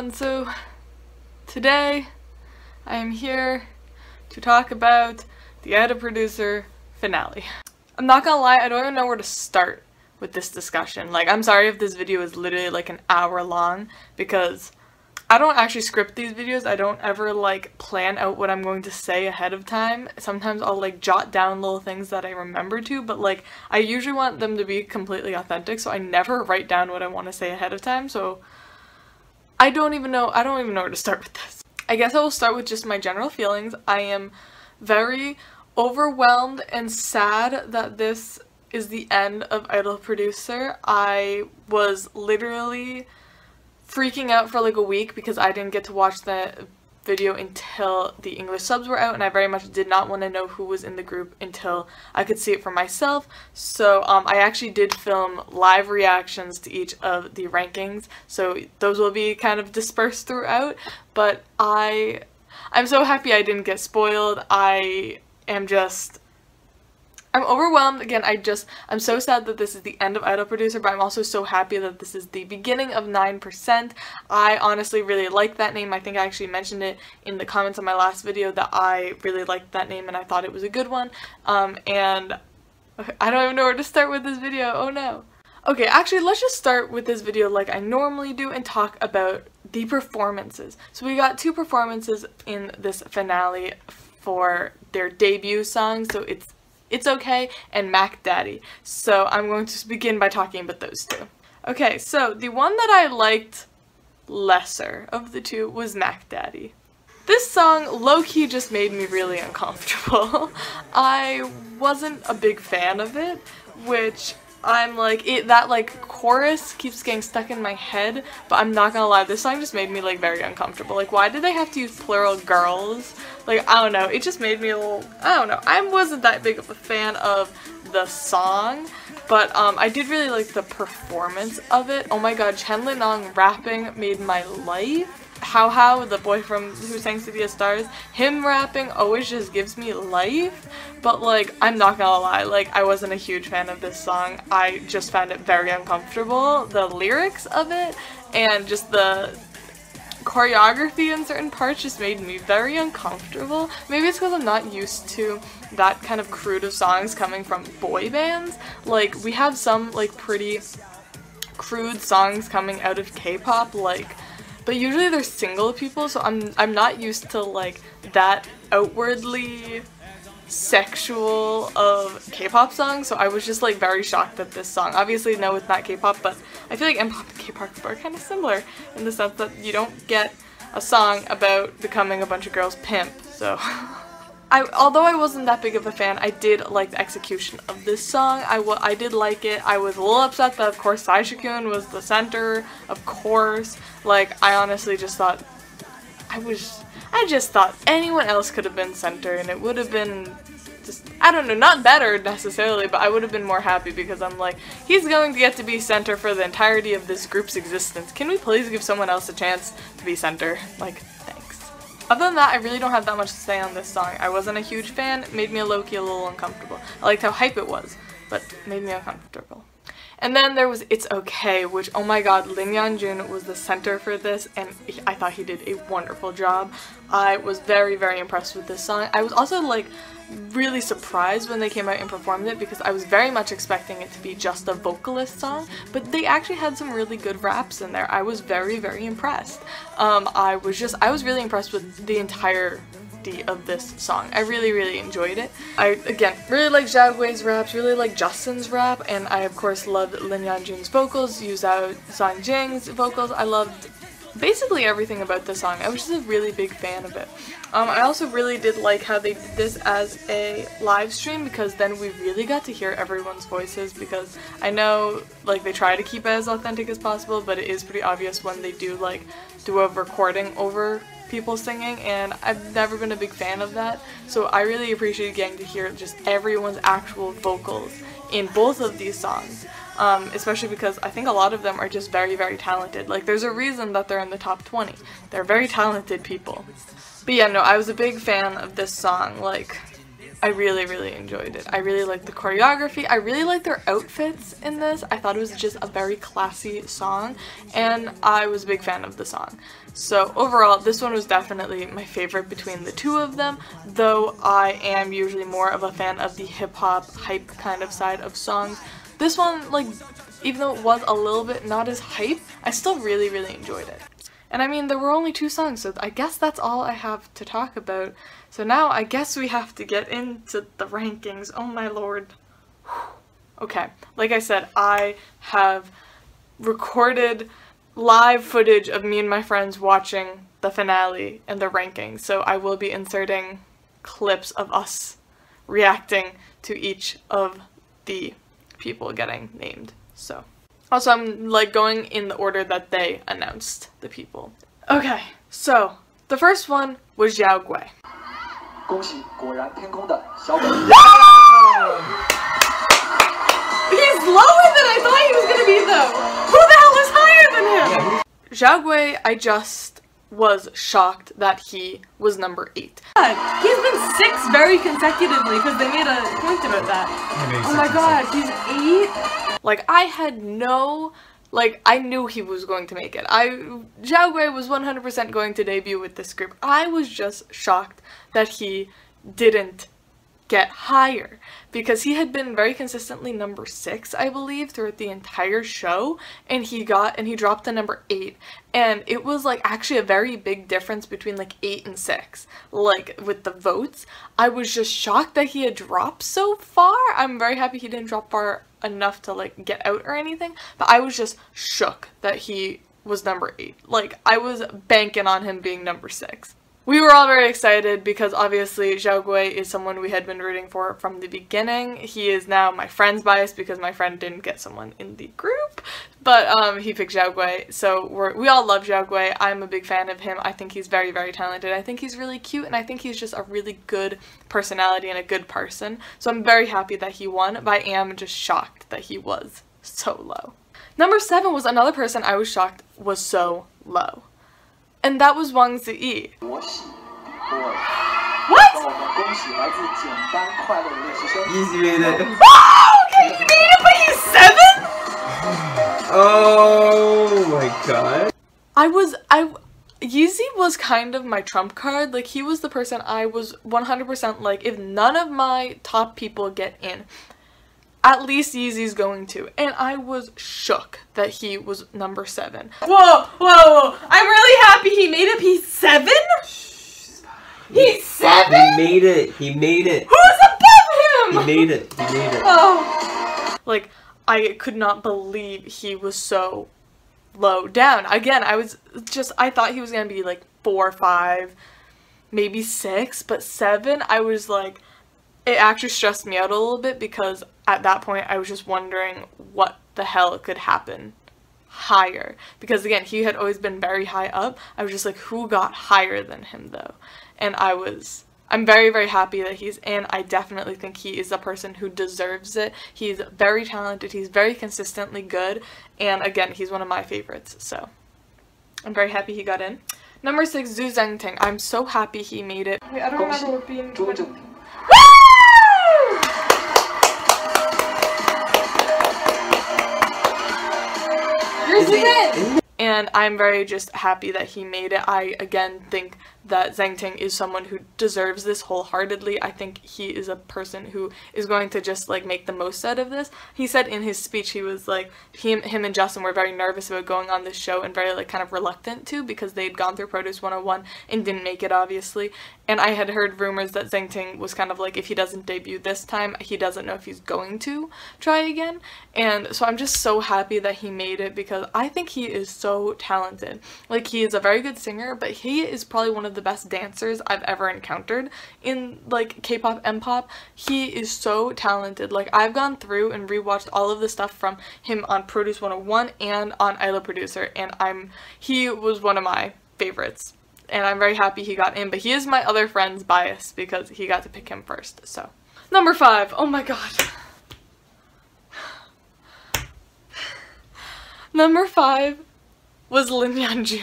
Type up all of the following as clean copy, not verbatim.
everyone, so today I am here to talk about the Idol Producer finale. I'm not gonna lie, I don't even know where to start with this discussion. Like, I'm sorry if this video is literally like an hour long, because I don't actually script these videos. I don't ever like plan out what I'm going to say ahead of time. Sometimes I'll like jot down little things that I remember to, but like I usually want them to be completely authentic, so I never write down what I want to say ahead of time. So I don't even know where to start with this. I guess I will start with just my general feelings. I am very overwhelmed and sad that this is the end of Idol Producer. I was literally freaking out for like a week because I didn't get to watch the video until the English subs were out, and I very much did not want to know who was in the group until I could see it for myself. So I actually did film live reactions to each of the rankings, so those will be kind of dispersed throughout, but I'm so happy I didn't get spoiled. I'm overwhelmed. Again, I'm so sad that this is the end of Idol Producer, but I'm also so happy that this is the beginning of 9%. I honestly really like that name. I think I actually mentioned it in the comments on my last video that I really liked that name and I thought it was a good one. And I don't even know where to start with this video. Oh no. Okay, actually, let's just start with this video like I normally do and talk about the performances. So we got two performances in this finale for their debut song, so It's Okay and Mac Daddy. So I'm going to begin by talking about those two. Okay, so the one that I liked lesser of the two was Mac Daddy. This song low-key just made me really uncomfortable. I wasn't a big fan of it, which I'm like, that like chorus keeps getting stuck in my head, but I'm not gonna lie, this song just made me like very uncomfortable. Like, why did they have to use plural girls? Like, I don't know, it just made me a little, I don't know, I wasn't that big of a fan of the song, but I did really like the performance of it. Oh my god, Chen Linong rapping made my life. How the boy from who sang City of Stars, him rapping always just gives me life. But like, I'm not gonna lie, like I wasn't a huge fan of this song. I just found it very uncomfortable. The lyrics of it and just the choreography in certain parts just made me very uncomfortable. Maybe it's because I'm not used to that kind of crude of songs coming from boy bands. Like, we have some like pretty crude songs coming out of K-pop, like, but usually they're single people, so I'm not used to like that outwardly sexual of K-pop songs, so I was just like very shocked at this song. Obviously, no, it's not K-pop, but I feel like M-pop and K-pop are kind of similar in the sense that you don't get a song about becoming a bunch of girls' pimp, so although I wasn't that big of a fan, I did like the execution of this song. I did like it. I was a little upset that, of course, Saishikun was the center, of course. Like, I honestly just thought, I just thought anyone else could have been center, and it would have been just, I don't know, not better necessarily, but I would have been more happy because I'm like, he's going to get to be center for the entirety of this group's existence. Can we please give someone else a chance to be center? Like, thanks. Other than that, I really don't have that much to say on this song. I wasn't a huge fan. It made me low-key a little uncomfortable. I liked how hype it was, but it made me uncomfortable. And then there was It's Okay, which, oh my god, Lim Yeonjun was the center for this, and I thought he did a wonderful job. I was very, very impressed with this song. I was also, like, really surprised when they came out and performed it because I was very much expecting it to be just a vocalist song, but they actually had some really good raps in there. I was very, very impressed. I was really impressed with the entirety of this song. I really, really enjoyed it. I, again, really like Xiaogui's raps, really like Justin's rap, and I, of course, loved Lin Yeonjun's vocals, Yuzhao Sanjing's vocals. I loved basically everything about the song. I was just a really big fan of it. I also really did like how they did this as a live stream, because then we really got to hear everyone's voices, because I know like they try to keep it as authentic as possible, but it is pretty obvious when they do like do a recording over people singing, and I've never been a big fan of that, so I really appreciated getting to hear just everyone's actual vocals in both of these songs. Especially because I think a lot of them are just very, very talented. Like, there's a reason that they're in the top 20. They're very talented people. But yeah, no, I was a big fan of this song. Like, I really, really enjoyed it. I really liked the choreography. I really liked their outfits in this. I thought it was just a very classy song, and I was a big fan of the song. So overall, this one was definitely my favorite between the two of them, though I am usually more of a fan of the hip-hop hype kind of side of songs. This one, like, even though it was a little bit not as hype, I still really, really enjoyed it. And I mean, there were only 2 songs, so I guess that's all I have to talk about. So now I guess we have to get into the rankings. Oh my lord. Okay, like I said, I have recorded live footage of me and my friends watching the finale and the rankings, so I will be inserting clips of us reacting to each of the people getting named. So also, I'm like going in the order that they announced the people. Okay, so the first one was Zhao Gui. He's lower than I thought he was gonna be though. Who the hell is higher than him? Zhao Gui, I just was shocked that he was number 8. God, he's been 6 very consecutively because they made a point about that. Oh my god, he's 8? Like, I had no, like, I knew he was going to make it. Zhao Gui was 100% going to debut with this group. I was just shocked that he didn't get higher, because he had been very consistently number 6, I believe, throughout the entire show, and he dropped to number 8, and it was like actually a very big difference between like 8 and 6, like with the votes. I was just shocked that he had dropped so far. I'm very happy he didn't drop far enough to like get out or anything, but I was just shook that he was number 8. Like, I was banking on him being number 6. We were all very excited because obviously Zhao Gui is someone we had been rooting for from the beginning. He is now my friend's bias because my friend didn't get someone in the group, but he picked Zhao Gui, so we all love Zhao Gui. I'm a big fan of him. I think he's very, very talented. I think he's really cute, and I think he's just a really good personality and a good person, so I'm very happy that he won, but I am just shocked that he was so low. Number 7 was another person I was shocked was so low. And that was Wang Ziyi. What? Easy made it. Oh, okay, he made it, but he's 7? Oh my god. Yeezy was kind of my trump card. Like, he was the person I was 100% like, if none of my top people get in, at least Yeezy's going to. And I was shook that he was number 7. Whoa, whoa, I'm really happy he made it. He's 7? He's 7? He made it. He made it. Who's above him? He made it. He made it. Oh. Like, I could not believe he was so low down. Again, I thought he was going to be like 4, 5, maybe 6, but 7, I was like, it actually stressed me out a little bit because at that point I was just wondering what the hell could happen higher. Because again, he had always been very high up. I was just like, who got higher than him though? And I'm very, very happy that he's in. I definitely think he is a person who deserves it. He's very talented. He's very consistently good. And again, he's one of my favorites. So I'm very happy he got in. Number 6, Zhu Zhengting. I'm so happy he made it. Wait, I don't remember what being... Yours is it! And I'm very just happy that he made it. I again think that Zhengting is someone who deserves this wholeheartedly. I think he is a person who is going to just like make the most out of this. He said in his speech, he was like, him and Justin were very nervous about going on this show and very like kind of reluctant to, because they'd gone through Produce 101 and didn't make it obviously. And I had heard rumors that Zhengting was kind of like, if he doesn't debut this time, he doesn't know if he's going to try again. And so I'm just so happy that he made it, because I think he is so talented. Like, he is a very good singer, but he is probably one of the best dancers I've ever encountered in like K-pop and pop. He is so talented. Like, I've gone through and rewatched all of the stuff from him on Produce 101 and on Idol Producer, and he was one of my favorites. And I'm very happy he got in, but he is my other friend's bias because he got to pick him first, so. Number 5, oh my god. Number 5 was Lin Yanjun.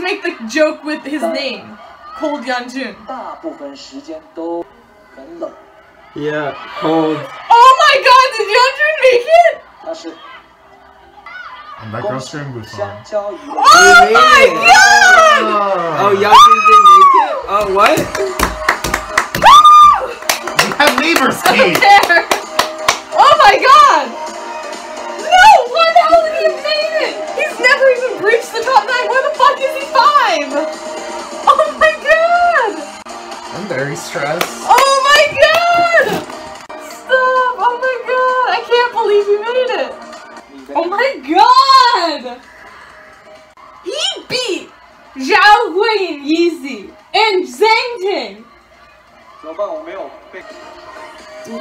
make the joke with his name, Cold Yeonjun. Yeah, cold. Oh my god, did Yeonjun make it? And that girl's screaming Busan. Oh my god! Oh, Yeonjun didn't make it? Oh, what? We have neighbors, Kate! Oh my god! No! Why the hell did he have made it? He's never even breached the top 9. Where the fuck is he 5? Oh my god! I'm very stressed. Oh my god! Stop! Oh my god! I can't believe he made it! Oh my god! He beat Zhao Hui and Yeezy and Zhang Ting!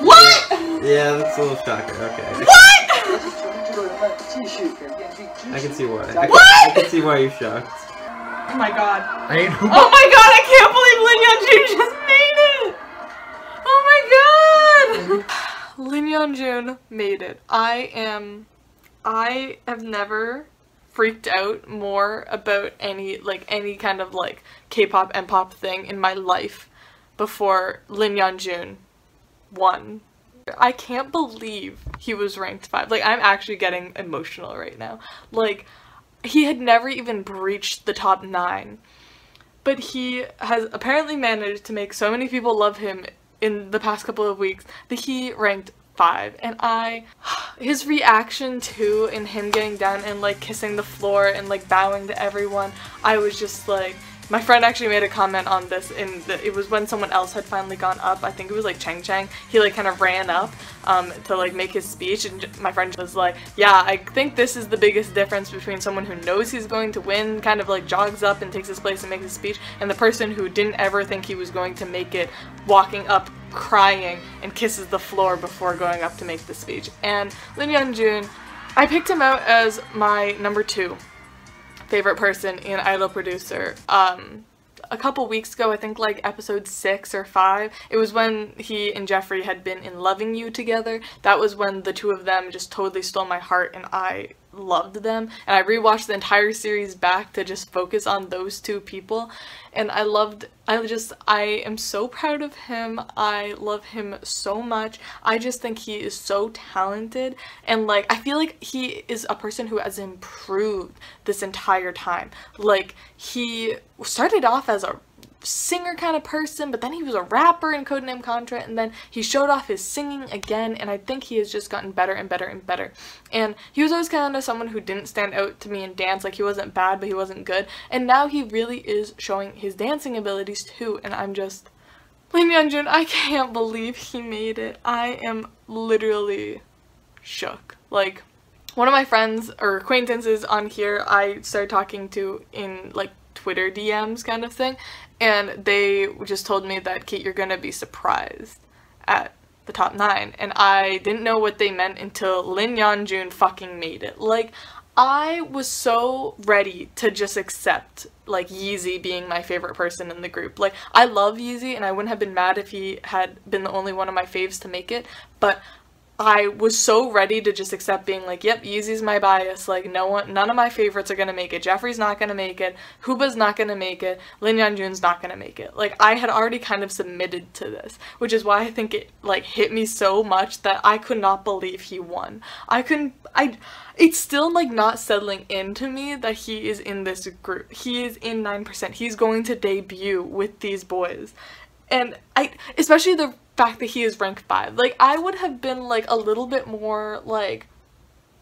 What? Yeah, that's a little shocker. Okay. What? I can see why. What? I can see why you're shocked. Oh my god. I mean, who Oh my god, I can't believe Lin Yeonjun just made it! Oh my god! Lin Yeonjun made it. I have never freaked out more about any kind of like K-pop and pop thing in my life before Lin Yeonjun won. I can't believe he was ranked 5. Like, I'm actually getting emotional right now. Like, he had never even breached the top 9. But he has apparently managed to make so many people love him in the past couple of weeks that he ranked 5. And his reaction too, and him getting down and like kissing the floor and like bowing to everyone, I was just like, my friend actually made a comment on this it was when someone else had finally gone up. I think it was like Chang. He like kind of ran up to like make his speech, and my friend was like, yeah, I think this is the biggest difference between someone who knows he's going to win, kind of like jogs up and takes his place and makes his speech, and the person who didn't ever think he was going to make it, walking up crying and kisses the floor before going up to make the speech. And Lin Yeonjun, I picked him out as my number 2 favorite person in Idol Producer. A couple weeks ago, I think like episode 6 or 5, it was when he and Jeffree had been in Loving You together. That was when the two of them just totally stole my heart, and I loved them. And I rewatched the entire series back to just focus on those two people, and I am so proud of him. I love him so much. I just think he is so talented, and like I feel like he is a person who has improved this entire time. Like, he started off as a singer kind of person, but then he was a rapper in Codename Contra, and then he showed off his singing again, and I think he has just gotten better and better and better. And he was always kind of someone who didn't stand out to me in dance. Like, he wasn't bad, but he wasn't good, and now he really is showing his dancing abilities too, and I'm just, Lin Yeonjun, I can't believe he made it. I am literally shook. Like, one of my friends or acquaintances on here I started talking to in like Twitter DMs kind of thing, and they just told me that, Kate, you're gonna be surprised at the top 9, and I didn't know what they meant until Lin Yeonjun fucking made it. Like, I was so ready to just accept like Yeezy being my favorite person in the group. Like, I love Yeezy, and I wouldn't have been mad if he had been the only one of my faves to make it, but I was so ready to just accept being like, yep, Yeezy's my bias. Like, none of my favorites are gonna make it. Jeffree's not gonna make it. Hooba's not gonna make it. Lin Yeonjun's not gonna make it. Like, I had already kind of submitted to this, which is why I think it like hit me so much that I could not believe he won. It's still like not settling into me that he is in this group. He is in 9%. He's going to debut with these boys. And especially the fact that he is ranked 5. Like, I would have been like a little bit more like,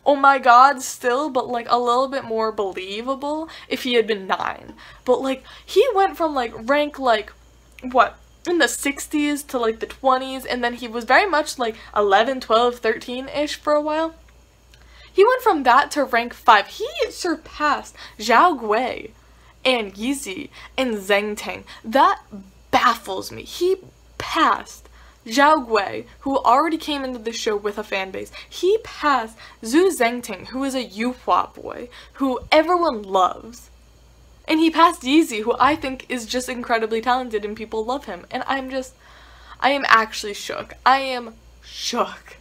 oh my god still, but like a little bit more believable if he had been 9. But like, he went from like rank like, what, in the 60s to like the 20s, and then he was very much like 11, 12, 13-ish for a while. He went from that to rank 5. He surpassed Zhao Gui and Yeezy and Zhang Ting. That baffles me. He passed Zhao Gui, who already came into the show with a fan base. He passed Zhu Zhengting, who is a Yuhua boy, who everyone loves. And he passed Yeezy, who I think is just incredibly talented and people love him. And I am actually shook. I am shook.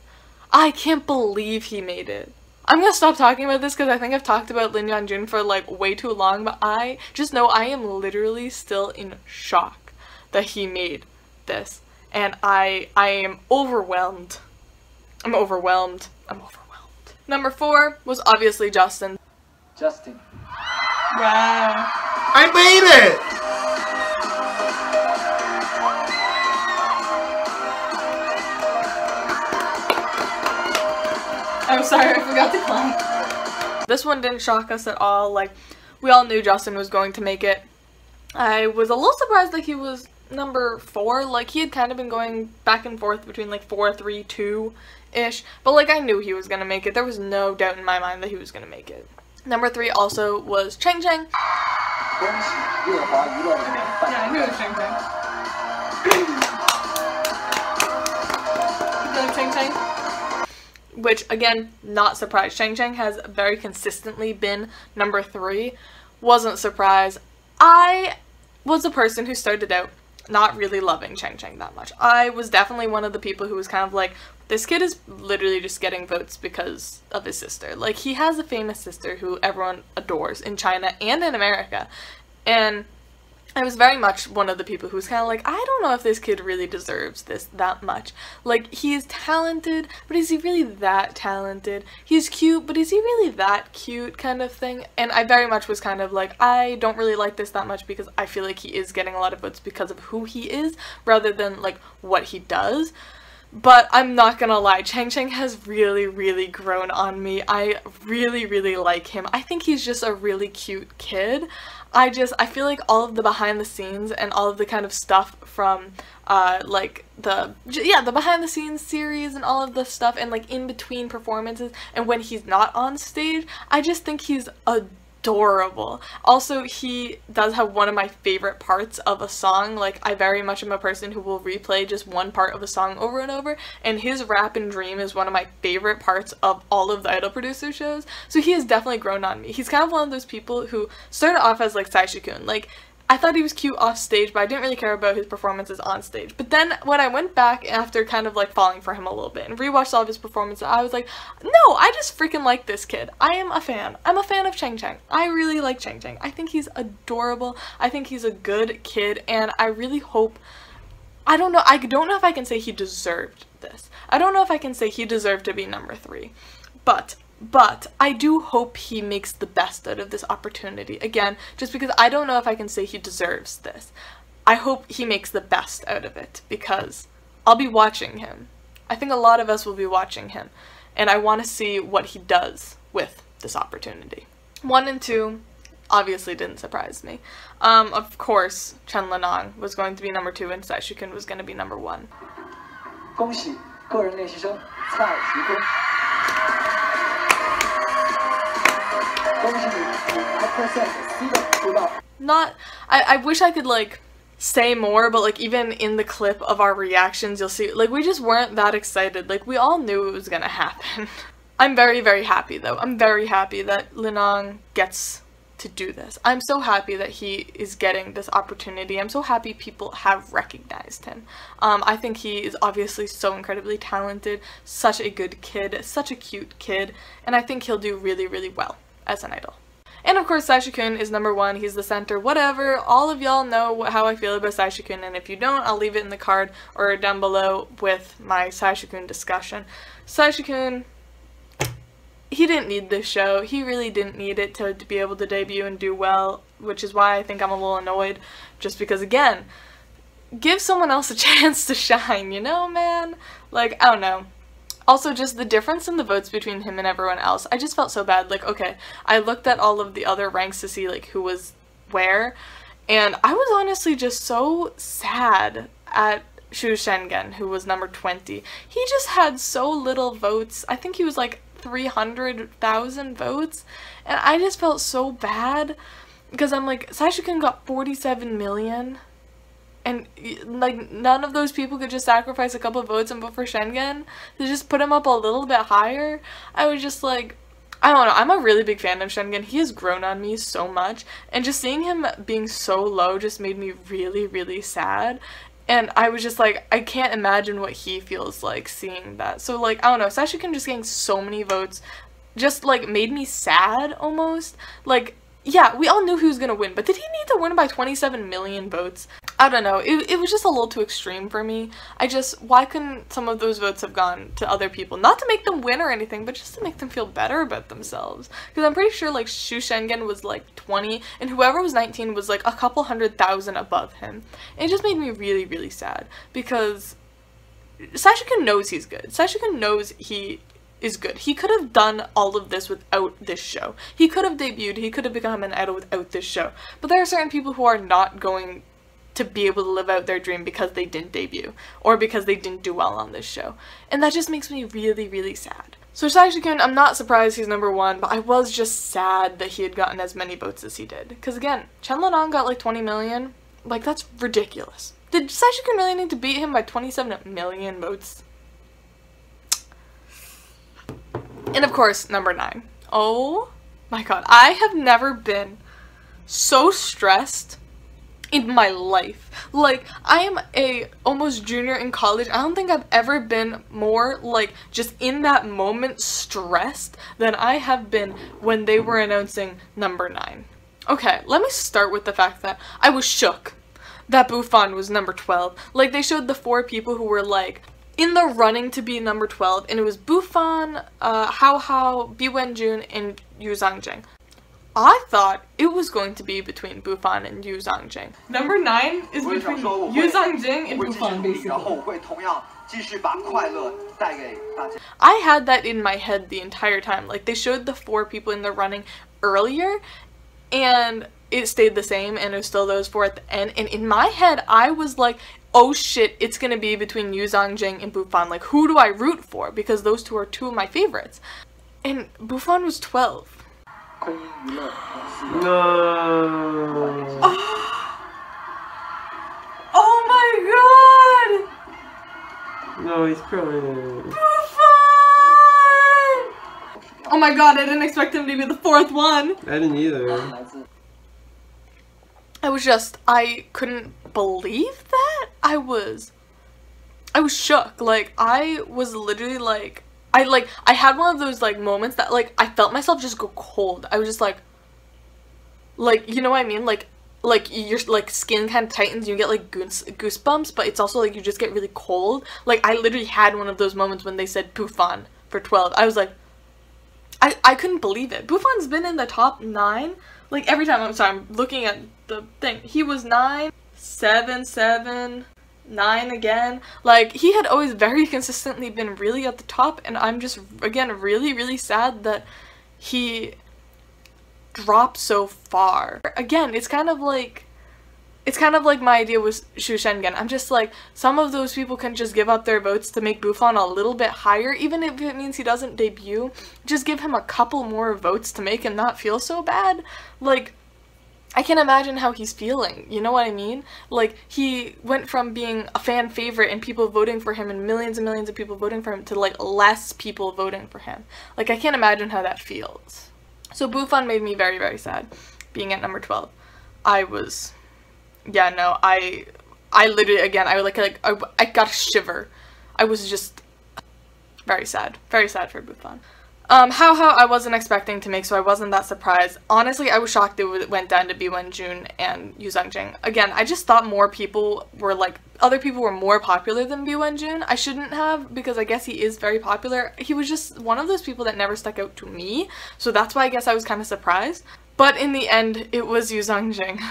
I can't believe he made it. I'm gonna stop talking about this because I think I've talked about Lin Yeonjun for like way too long, but I just know I am literally still in shock that he made this, and I am overwhelmed. I'm overwhelmed. Number 4 was obviously Justin. Wow. I made it! I'm sorry, I forgot to clap. This one didn't shock us at all. Like, we all knew Justin was going to make it. I was a little surprised that he was number 4. Like, he had kind of been going back and forth between like 4, 3, 2-ish. But like, I knew he was gonna make it. There was no doubt in my mind that he was gonna make it. Number 3 also was Chang Chang. Yeah, I knew it was Chang Chang. You know Chang Chang? Which, again, not surprised. Chang Chang has very consistently been number 3. Wasn't surprised. I was a person who started out not really loving Chang Chang that much. I was definitely one of the people who was kind of like, this kid is literally just getting votes because of his sister. Like, he has a famous sister who everyone adores in China and in America. And I was very much one of the people who was kind of like, I don't know if this kid really deserves this that much. Like, he is talented, but is he really that talented? He's cute, but is he really that cute, kind of thing? And I very much was kind of like, I don't really like this that much because I feel like he is getting a lot of votes because of who he is, rather than, like, what he does. But I'm not gonna lie, Chang Chang has really, really grown on me. I really, really like him. I think he's just a really cute kid. I feel like all of the behind the scenes and all of the kind of stuff from like the behind the scenes series and all of the stuff and like in between performances and when he's not on stage, I just think he's adorable. Also, he does have one of my favorite parts of a song. Like, I very much am a person who will replay just one part of a song over and over, and his Rap and Dream is one of my favorite parts of all of the Idol Producer shows. So he has definitely grown on me. He's kind of one of those people who started off as like Saishikun. Like, I thought he was cute off stage, but I didn't really care about his performances on stage. But then when I went back after kind of like falling for him a little bit and rewatched all of his performances, I was like, no, I just freaking like this kid. I am a fan. I'm a fan of Chang Chang. I really like Chang Chang. I think he's adorable. I think he's a good kid, and I really hope, I don't know if I can say he deserved this. I don't know if I can say he deserved to be number 3. But I do hope he makes the best out of this opportunity. Again, just because I don't know if I can say he deserves this. I hope he makes the best out of it because I'll be watching him. I think a lot of us will be watching him. And I want to see what he does with this opportunity. 1 and 2 obviously didn't surprise me. Of course, Chen Lenong was going to be number 2 and Saishikun was going to be number 1. 恭喜个人练习生蔡徐坤。 I wish I could like say more, but like even in the clip of our reactions you'll see like we just weren't that excited. Like, we all knew it was gonna happen. I'm very, very happy though. I'm very happy that Lenong gets to do this. I'm so happy that he is getting this opportunity. I'm so happy people have recognized him. I think he is obviously so incredibly talented, such a good kid, such a cute kid, and I think he'll do really, really well as an idol. And of course, Saishikun is number 1. He's the center. Whatever. All of y'all know how I feel about Saishikun, and if you don't, I'll leave it in the card or down below with my Saishikun discussion. Saishikun, he didn't need this show. He really didn't need it to be able to debut and do well, which is why I think I'm a little annoyed. Just because, again, give someone else a chance to shine, you know, man? Like, I don't know. Also, just the difference in the votes between him and everyone else, I just felt so bad. Like, okay, I looked at all of the other ranks to see, like, who was where, and I was honestly just so sad at Shu Shengen, who was number 20. He just had so little votes. I think he was, like, 300,000 votes, and I just felt so bad, because I'm like, Saishikun got 47 million, and, like, none of those people could just sacrifice a couple votes and vote for Shengen to just put him up a little bit higher. I was just like, I don't know, I'm a really big fan of Shengen. He has grown on me so much, and just seeing him being so low just made me really, really sad. And I was just like, I can't imagine what he feels like seeing that. So, like, I don't know, Saishikun just getting so many votes just like made me sad almost. Like, yeah, we all knew he was gonna win, but did he need to win by 27 million votes? I don't know, it was just a little too extreme for me. Why couldn't some of those votes have gone to other people? Not to make them win or anything, but just to make them feel better about themselves. Because I'm pretty sure like Xu Shengen was like 20, and whoever was 19 was like a couple 100,000 above him. And it just made me really, really sad, because Sashika knows he's good. Sashika knows he is good. He could have done all of this without this show. He could have debuted, he could have become an idol without this show. But there are certain people who are not going to be able to live out their dream because they didn't debut, or because they didn't do well on this show. And that just makes me really, really sad. So Sashika, I'm not surprised he's number 1, but I was just sad that he had gotten as many votes as he did. Because again, Chen Lenon got like 20 million. Like, that's ridiculous. Did Sashika really need to beat him by 27 million votes? And of course, number 9. Oh my god, I have never been so stressed in my life. Like, I am a almost junior in college. I don't think I've ever been more like just in that moment stressed than I have been when they were announcing number 9. Okay, let me start with the fact that I was shook that Buffon was number 12. Like, they showed the 4 people who were like in the running to be number 12, and it was Buffon, Hao Hao, Bi Wenjun, and Yu Zhangjing. I thought it was going to be between Buffon and Yu Zhangjing. Number 9 is between Yu Zhangjing and Buffon, basically. I had that in my head the entire time. Like, they showed the 4 people in the running earlier, and it stayed the same, and it was still those 4 at the end. And in my head, I was like, oh shit, it's gonna be between Yu Zhangjing and Buffon. Like, who do I root for? Because those 2 are 2 of my favorites. And Buffon was 12. No. Oh my god! No, he's crying. Buffon! Oh my god, I didn't expect him to be the 4th one. I didn't either. I couldn't believe that. I was shook. Like, I was literally like, I had one of those like moments that like I felt myself just go cold. I was just like, you know what I mean? Like your like skin kind of tightens, you get like goosebumps, but it's also like you just get really cold. Like, I literally had one of those moments when they said Buffon for 12. I was like, I couldn't believe it. Buffon's been in the top 9 like every time. I'm sorry, I'm looking at the thing. He was 9, 7, 7, 9 again. Like, he had always very consistently been really at the top, and I'm just, again, really, really sad that he dropped so far. Again, it's kind of like my idea with Xu Shengen. I'm just like, some of those people can just give up their votes to make Buffon a little bit higher, even if it means he doesn't debut. Just give him a couple more votes to make him not feel so bad. Like, I can imagine how he's feeling, you know what I mean? Like, he went from being a fan favorite and people voting for him and millions of people voting for him to, like, less people voting for him. Like, I can't imagine how that feels. So Buffon made me very, very sad, being at number 12. I was, yeah, no, I literally, again, I got a shiver. I was just very sad for Buffon. Hao Hao I wasn't expecting to make, so I wasn't that surprised. Honestly, I was shocked it went down to Bi Wenjun and Yu Zhangjing. Again, I just thought more people were like, other people were more popular than Bi Wenjun. I shouldn't have, because I guess he is very popular. He was just one of those people that never stuck out to me, so that's why I guess I was kind of surprised. But in the end, it was Yu Zhangjing.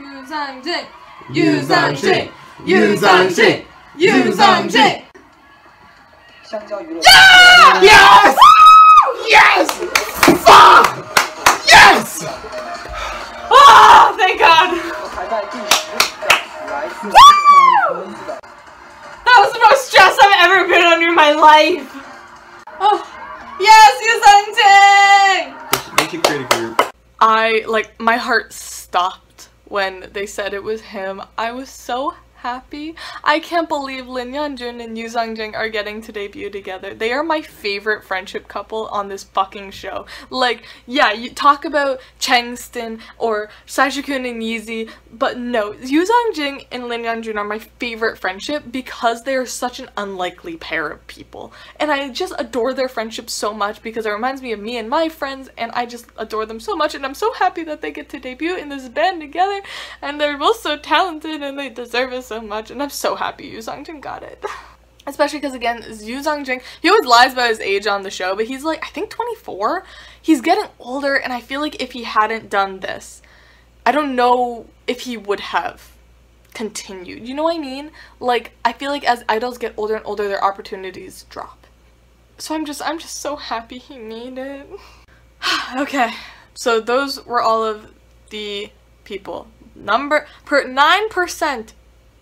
Yu Zhangjing! Yu Zhangjing! Yu Zhangjing! Yu Zhangjing! Yeah! Yes! Yes! Fuck! Yes! Oh, thank God! That was the most stress I've ever been under in my life! Oh, yes, Yu Zhangjing! They should create a group. My heart stopped when they said it was him. I was so happy. I can't believe Lin Yanjun and Yoo Sang-jin are getting to debut together. They are my favorite friendship couple on this fucking show. Like, yeah, you talk about Changston or Saishikun and Yeezy, but no, Yoo Sang-jin and Lin Yanjun are my favorite friendship because they are such an unlikely pair of people. And I just adore their friendship so much because it reminds me of me and my friends, and I just adore them so much, and I'm so happy that they get to debut in this band together, and they're both so talented and they deserve it so much, and I'm so happy Yoo Sang-jin got it. Especially because, again, Yoo Sang-jin, he always lies about his age on the show, but he's like, I think 24? He's getting older, and I feel like if he hadn't done this, I don't know if he would have continued. You know what I mean? Like, I feel like as idols get older and older, their opportunities drop. So I'm just so happy he made it. Okay, so those were all of the people. 9%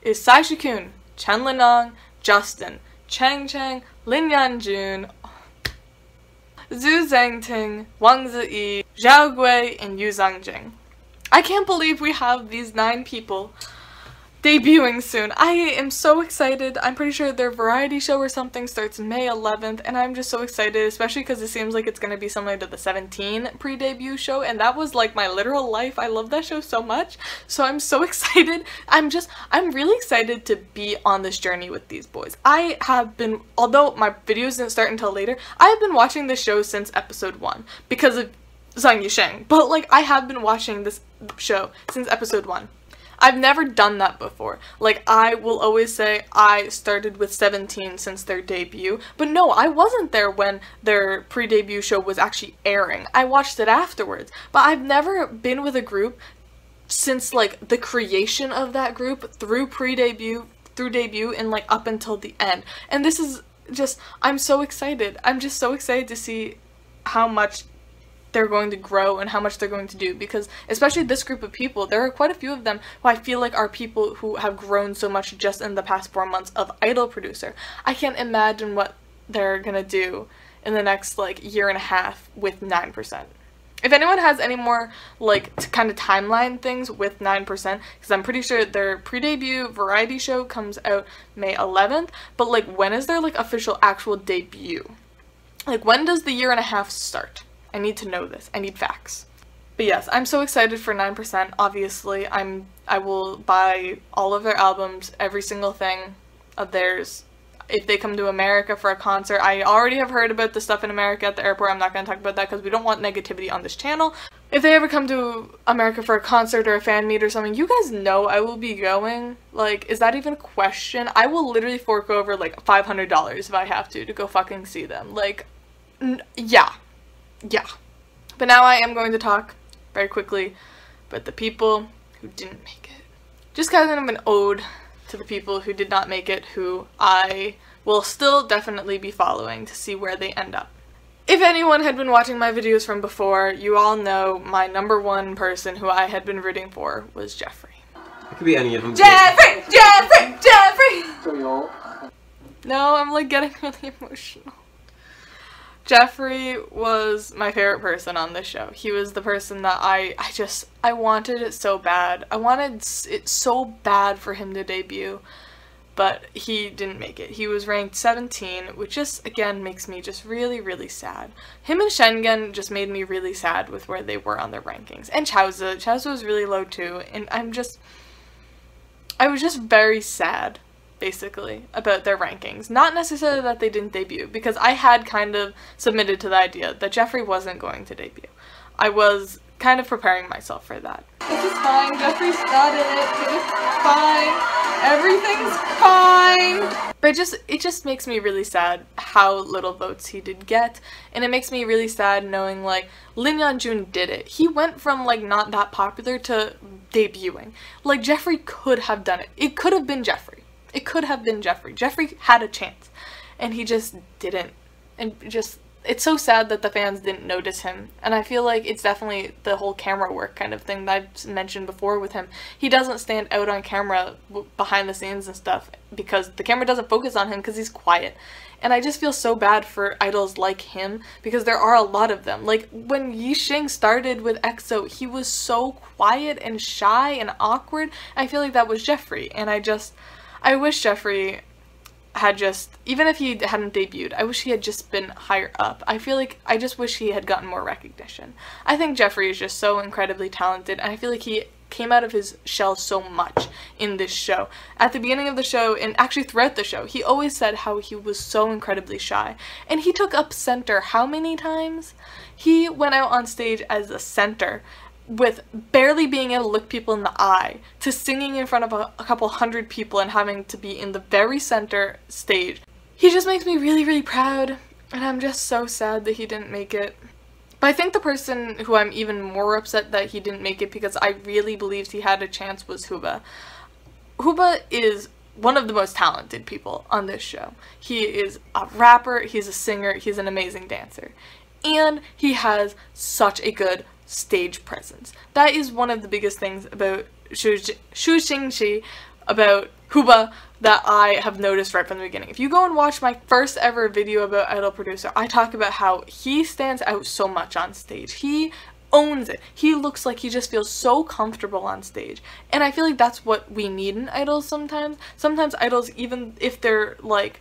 is Saishikun, Chen Linong, Justin, Chang Chang, Lin Yanjun, Zhu Zhangting, Wang Ziyi, Zhao Gui, and Yoo Sang-jin. I can't believe we have these 9 people debuting soon. I am so excited. I'm pretty sure their variety show or something starts May 11th, and I'm just so excited, especially because it seems like it's going to be similar to the 17 pre-debut show, and that was like my literal life. I love that show so much, so I'm so excited. I'm really excited to be on this journey with these boys. I have been, although my videos didn't start until later, I have been watching this show since episode 1 because of Zhang Yixing, but like I have been watching this show since episode 1. I've never done that before. Like, I will always say I started with 17 since their debut, but no, I wasn't there when their pre-debut show was actually airing. I watched it afterwards, but I've never been with a group since like the creation of that group through pre-debut, through debut, and like up until the end. And this is just, I'm so excited. I'm just so excited to see how much they're going to grow and how much they're going to do, because especially this group of people, there are quite a few of them who I feel like are people who have grown so much just in the past 4 months of idol producer. I can't imagine what they're gonna do in the next like year and a half with 9%. If anyone has any more like kind of timeline things with 9%, because I'm pretty sure their pre-debut variety show comes out May 11th, but like when is their like official actual debut? Like when does the year and a half start? I need to know this. I need facts. But yes, I'm so excited for 9%. Obviously, I will buy all of their albums, every single thing of theirs. If they come to America for a concert, I already have heard about the stuff in America at the airport. I'm not going to talk about that because we don't want negativity on this channel. If they ever come to America for a concert or a fan meet or something, you guys know I will be going. Like, is that even a question? I will literally fork over like $500 if I have to go fucking see them. Like, yeah. Yeah. But now I am going to talk very quickly about the people who didn't make it. Just kind of an ode to the people who did not make it, who I will still definitely be following to see where they end up. If anyone had been watching my videos from before, you all know my #1 person who I had been rooting for was Jeffree. It could be any of them. Jeffree! Jeffree! Jeffree! No, I'm like getting really emotional. Jeffree was my favorite person on this show. He was the person that I wanted it so bad. I wanted it so bad for him to debut, but he didn't make it. He was ranked 17, which just, again, makes me just really, really sad. Him and Shengen just made me really sad with where they were on their rankings. And Chaoza. Chaoza was really low too, and I was just very sad, basically, about their rankings. Not necessarily that they didn't debut, because I had kind of submitted to the idea that Jeffree wasn't going to debut. I was kind of preparing myself for that. This is fine. Jeffree's got it. It's fine. Everything's fine. But it just makes me really sad how little votes he did get, and it makes me really sad knowing like Lin Yanjun did it. He went from like not that popular to debuting. Like Jeffree could have done it. It could have been Jeffree. It could have been Jeffree. Jeffree had a chance, and he just didn't. And just, it's so sad that the fans didn't notice him, and I feel like it's definitely the whole camera work kind of thing that I've mentioned before with him. He doesn't stand out on camera behind the scenes and stuff because the camera doesn't focus on him because he's quiet. And I just feel so bad for idols like him because there are a lot of them. Like when Yixing started with EXO, he was so quiet and shy and awkward. I feel like that was Jeffree, and I wish Jeffree had just, even if he hadn't debuted, I wish he had just been higher up. I feel like I just wish he had gotten more recognition. I think Jeffree is just so incredibly talented, and I feel like he came out of his shell so much in this show. At the beginning of the show, and actually throughout the show, he always said how he was so incredibly shy. And he took up center how many times? He went out on stage as a center with barely being able to look people in the eye, to singing in front of a couple hundred people and having to be in the very center stage. He just makes me really, really proud, and I'm just so sad that he didn't make it. But I think the person who I'm even more upset that he didn't make it because I really believed he had a chance was Huba. Huba is one of the most talented people on this show. He is a rapper, he's a singer, he's an amazing dancer. And he has such a good stage presence. That is one of the biggest things about Shixing, about Huba, that I have noticed right from the beginning. If you go and watch my first ever video about Idol Producer, I talk about how he stands out so much on stage. He owns it. He looks like he just feels so comfortable on stage. And I feel like that's what we need in idols sometimes. Sometimes idols, even if they're like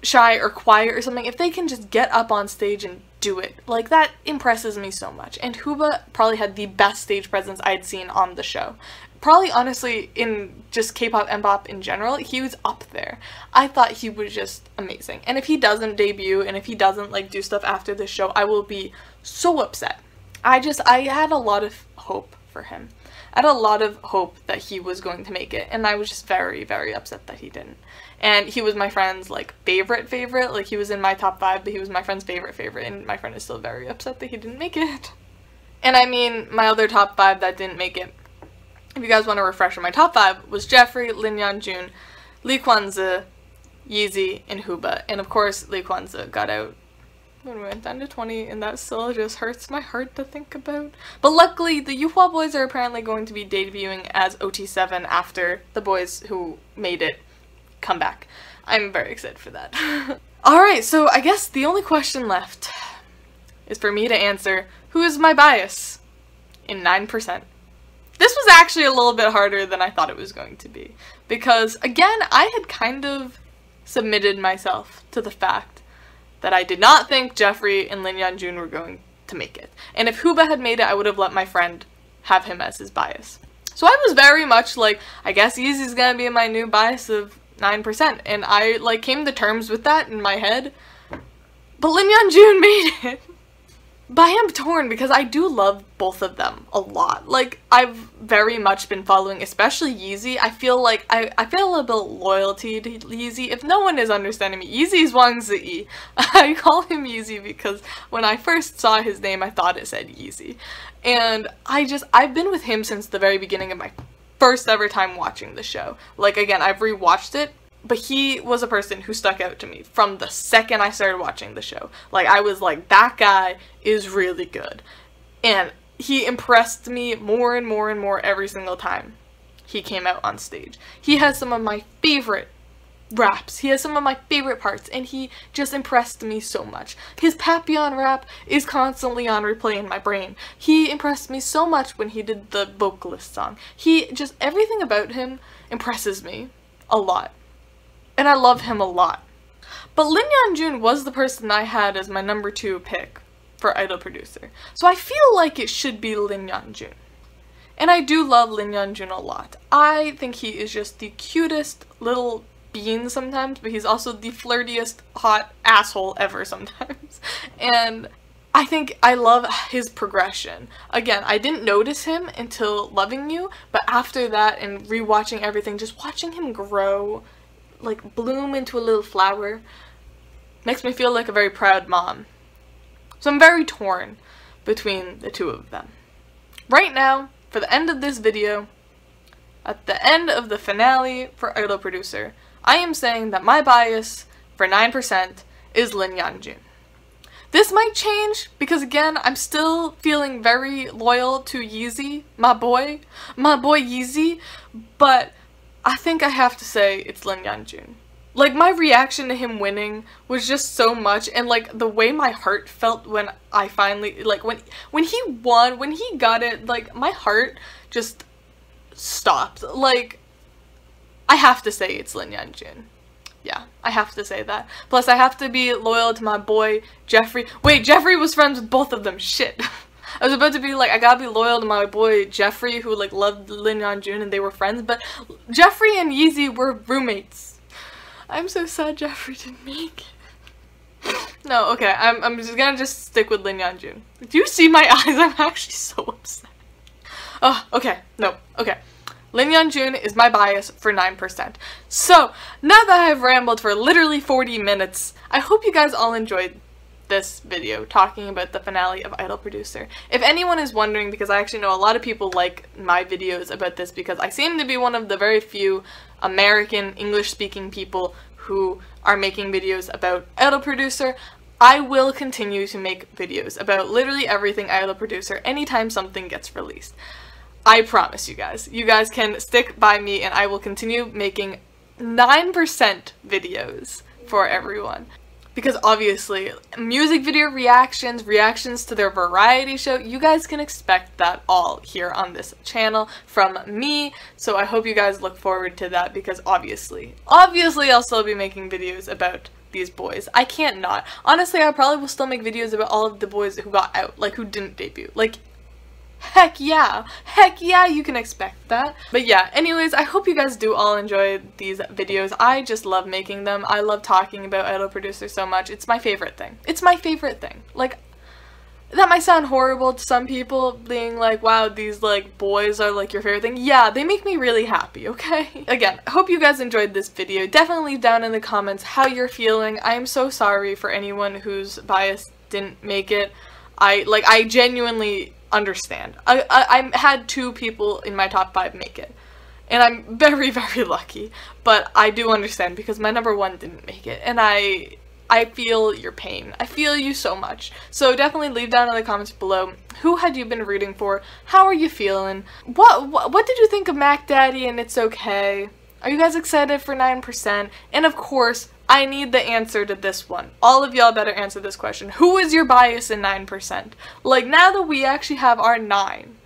shy or quiet or something, if they can just get up on stage and do it, like, that impresses me so much. And Huba probably had the best stage presence I'd seen on the show. Probably, honestly, in just K-pop and bop in general, he was up there. I thought he was just amazing. And if he doesn't debut, and if he doesn't, like, do stuff after this show, I will be so upset. I had a lot of hope for him. I had a lot of hope that he was going to make it, and I was just very, very upset that he didn't. And he was my friend's, like, favorite, like, he was in my top 5, but he was my friend's favorite, and my friend is still very upset that he didn't make it. And I mean, my other top 5 that didn't make it, if you guys want a refresher, my top 5 was Jeffree, Lin Yeonjun, Lee Kwan-zi, Yeezy, and Huba. And of course, Lee Kwan-zi got out when we went down to 20, and that still just hurts my heart to think about. But luckily, the Yuhua boys are apparently going to be debuting as OT7 after the boys who made it come back. I'm very excited for that. Alright, so I guess the only question left is for me to answer, who is my bias in 9%? This was actually a little bit harder than I thought it was going to be, because again, I had kind of submitted myself to the fact that I did not think Jeffree and Lin Yeonjun were going to make it. And if Huba had made it, I would have let my friend have him as his bias. So I was very much like, I guess Yeezy's gonna be my new bias of 9%, and I, like, came to terms with that in my head. But Lin Yeonjun made it. But I am torn because I do love both of them a lot. Like, I've very much been following, especially Yeezy. I feel like I feel a little bit of loyalty to Yeezy. If no one is understanding me, Yeezy's Wang Zi. I call him Yeezy because when I first saw his name, I thought it said Yeezy. And I've been with him since the very beginning of my first ever time watching the show. Like, again, I've rewatched it. But he was a person who stuck out to me from the second I started watching the show. Like, I was like, that guy is really good. And he impressed me more and more and more every single time he came out on stage. He has some of my favorite raps. He has some of my favorite parts, and he just impressed me so much. His Papillon rap is constantly on replay in my brain. He impressed me so much when he did the vocalist song. Everything about him impresses me a lot. And I love him a lot. But Lin Yeonjun was the person I had as my number 2 pick for Idol Producer. So I feel like it should be Lin Yeonjun. And I do love Lin Yeonjun a lot. I think he is just the cutest little bean sometimes, but he's also the flirtiest hot asshole ever sometimes. And I think I love his progression. Again, I didn't notice him until Loving You, but after that and rewatching everything, just watching him grow, like, bloom into a little flower, makes me feel like a very proud mom. So I'm very torn between the two of them. Right now, for the end of this video, at the end of the finale for Idol Producer, I am saying that my bias for 9% is Lin Yeonjun. This might change because again, I'm still feeling very loyal to Yeezy, my boy Yeezy, but I think I have to say it's Lin Yanjun. Like, my reaction to him winning was just so much, and like the way my heart felt when I finally, like when he won, when he got it, like my heart just stopped. Like, I have to say it's Lin Yanjun. Yeah, I have to say that. Plus, I have to be loyal to my boy, Jeffree. Wait, Jeffree was friends with both of them. Shit. I was about to be like, I gotta be loyal to my boy, Jeffree, who, like, loved Lin Yanjun and they were friends, but Jeffree and Yeezy were roommates. I'm so sad Jeffree didn't make it. No, okay, I'm just gonna stick with Lin Yanjun. Do you see my eyes? I'm actually so upset. Oh, okay. No, okay. Lin Yanjun is my bias for 9%. So, now that I've rambled for literally 40 minutes, I hope you guys all enjoyed this video talking about the finale of Idol Producer. If anyone is wondering, because I actually know a lot of people like my videos about this because I seem to be one of the very few American English-speaking people who are making videos about Idol Producer, I will continue to make videos about literally everything Idol Producer anytime something gets released. I promise you guys. You guys can stick by me and I will continue making 9% videos for everyone. Because obviously, music video reactions to their variety show, you guys can expect that all here on this channel from me. So I hope you guys look forward to that because obviously I'll still be making videos about these boys. I can't not. Honestly, I probably will still make videos about all of the boys who got out, like who didn't debut. Like, heck yeah, you can expect that. But yeah, anyways, I hope you guys do all enjoy these videos. I just love making them. I love talking about Idol Producer so much. It's my favorite thing. It's my favorite thing. Like, that might sound horrible to some people, being like, wow, these like boys are like your favorite thing. Yeah, they make me really happy, okay? Again, I hope you guys enjoyed this video. Definitely leave down in the comments how you're feeling. I am so sorry for anyone whose bias didn't make it. I genuinely understand. I had 2 people in my top 5 make it, and I'm very, very lucky, but I do understand because my number 1 didn't make it, and I feel your pain. I feel you so much. So definitely leave down in the comments below, who had you been rooting for? How are you feeling? What did you think of Mac Daddy and It's Okay? Are you guys excited for 9%? And of course, I need the answer to this one. All of y'all better answer this question. Who is your bias in 9%? Like, now that we actually have our 9,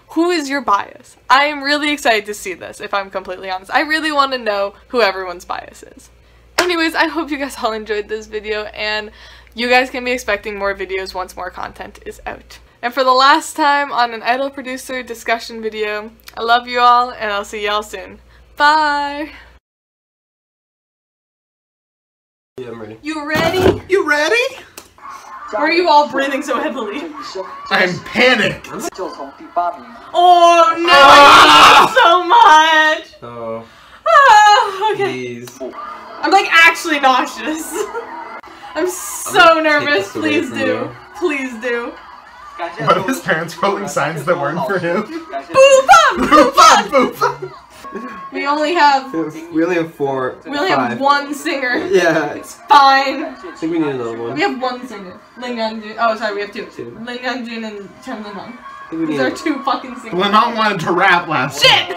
who is your bias? I am really excited to see this, if I'm completely honest. I really want to know who everyone's bias is. Anyways, I hope you guys all enjoyed this video, and you guys can be expecting more videos once more content is out. And for the last time on an Idol Producer discussion video, I love you all, and I'll see y'all soon. Bye! Yeah, I'm ready. You ready? You ready? Why are you all breathing so heavily? I'm panicked. Oh no, I hate it so much! Oh, Ah, okay. please. I'm like actually nauseous. I'm so nervous. Please do. Please do. What if his parents were holding signs that weren't for him? Boof! We only have 4. We only have 1 singer. Yeah. It's fine. I think we need another one. We have 1 singer. Lin Yanjun. Oh, sorry, we have 2. 2. Lin Yanjun and Chen Linong. I think we need These are 2 fucking singers. Lenong wanted to rap last Shit!